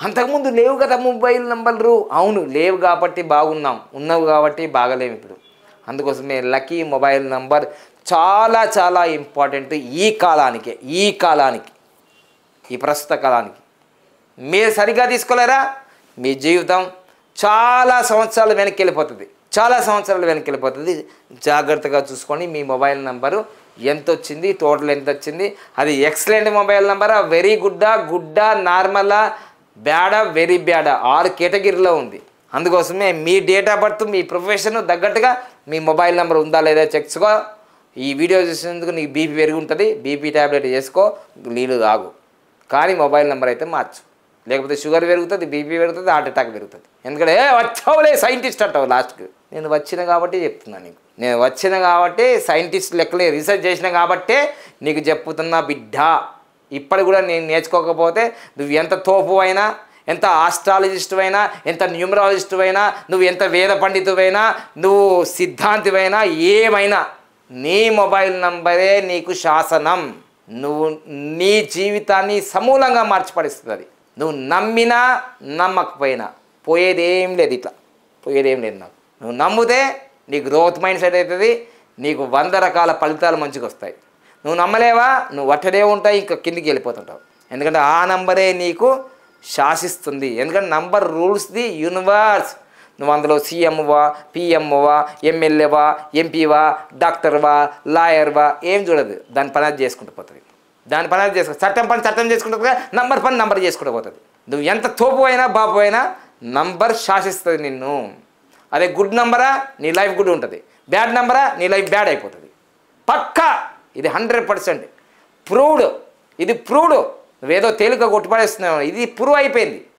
అంతకుముందు లేవు కదా మొబైల్ నంబర్లు. అవును లేవు కాబట్టి బాగున్నాం, ఉన్నవి కాబట్టి బాగలేము ఇప్పుడు. అందుకోసమే లక్కీ మొబైల్ నంబర్ చాలా చాలా ఇంపార్టెంట్ ఈ కాలానికి ఈ ప్రస్తుత కాలానికి. మీరు సరిగ్గా తీసుకోలేరా మీ జీవితం చాలా సంవత్సరాలు వెనక్కి వెళ్ళిపోతుంది. జాగ్రత్తగా చూసుకొని మీ మొబైల్ నంబరు ఎంత వచ్చింది, టోటల్ ఎంత వచ్చింది, అది ఎక్సలెంట్ మొబైల్ నంబరా, వెరీ గుడ్డా, నార్మలా, బ్యాడా, వెరీ బ్యాడా, 6 కేటగిరీలో ఉంది. అందుకోసమే మీ డేట్ ఆఫ్ బర్త్ మీ ప్రొఫెషన్ తగ్గట్టుగా మీ మొబైల్ నెంబర్ ఉందా లేదా చెక్స్కో. ఈ వీడియో చూసినందుకు నీకు బీపీ పెరిగి ఉంటుంది, బీపీ ట్యాబ్లెట్ చేసుకో, నీళ్ళు తాగు, కానీ మొబైల్ నెంబర్ అయితే మార్చు. లేకపోతే షుగర్ పెరుగుతుంది, బీపీ పెరుగుతుంది, హార్ట్ అటాక్ పెరుగుతుంది. ఎందుకంటే వచ్చావులే సైంటిస్ట్ అంటావు లాస్ట్కి. నేను వచ్చిన కాబట్టి చెప్తున్నా నీకు, నేను వచ్చిన కాబట్టి సైంటిస్ట్ లెక్కలే రీసెర్చ్ చేసిన కాబట్టే నీకు చెప్పుతున్నా బిడ్డ. ఇప్పటి కూడా నేను నేర్చుకోకపోతే నువ్వు ఎంత తోపు అయినా, ఎంత ఆస్ట్రాలజిస్టు అయినా, ఎంత న్యూమరాలజిస్టు అయినా, నువ్వు ఎంత వేద పండితువైనా, నువ్వు సిద్ధాంతివైనా, ఏమైనా నీ మొబైల్ నంబరే నీకు శాసనం. నువ్వు నీ జీవితాన్ని సమూలంగా మార్చిపడిస్తుంది అది. నువ్వు నమ్మినా నమ్మకపోయినా పోయేదేం లేదు నాకు. నువ్వు నమ్మితే నీకు గ్రోత్ మైండ్ సెట్ అవుతుంది, నీకు 100 రకాల ఫలితాలు మంచిగా వస్తాయి. నువ్వు నమ్మలేవా, నువ్వు అట్టడే ఉంటాయి, ఇంకా కిందికి వెళ్ళిపోతుంటావు. ఎందుకంటే ఆ నంబరే నీకు శాసిస్తుంది. ఎందుకంటే నంబర్ రూల్స్ ది యూనివర్స్. నువ్వు అందులో సీఎంవా, పిఎంవా, ఎమ్మెల్యేవా, ఎంపీవా, డాక్టర్వా, లాయర్వా ఏం చూడదు. దాని పని అది చేసుకుంటూ పోతుంది. చట్టం చేసుకుంటూ నంబర్ చేసుకుంటూ పోతుంది. నువ్వు ఎంత తోపు అయినా బాపు అయినా నంబర్ శాసిస్తుంది నిన్ను. అదే గుడ్ నంబరా నీ లైఫ్ గుడ్ ఉంటుంది, బ్యాడ్ నంబరా నీ లైఫ్ బ్యాడ్ అయిపోతుంది. పక్కా ఇది 100% ప్రూవ్డ్. ఇది ప్రూవ్డ్. నువ్వేదో తేలిక కొట్టుపడేస్తున్నావు, ఇది ప్రూవ్ అయిపోయింది.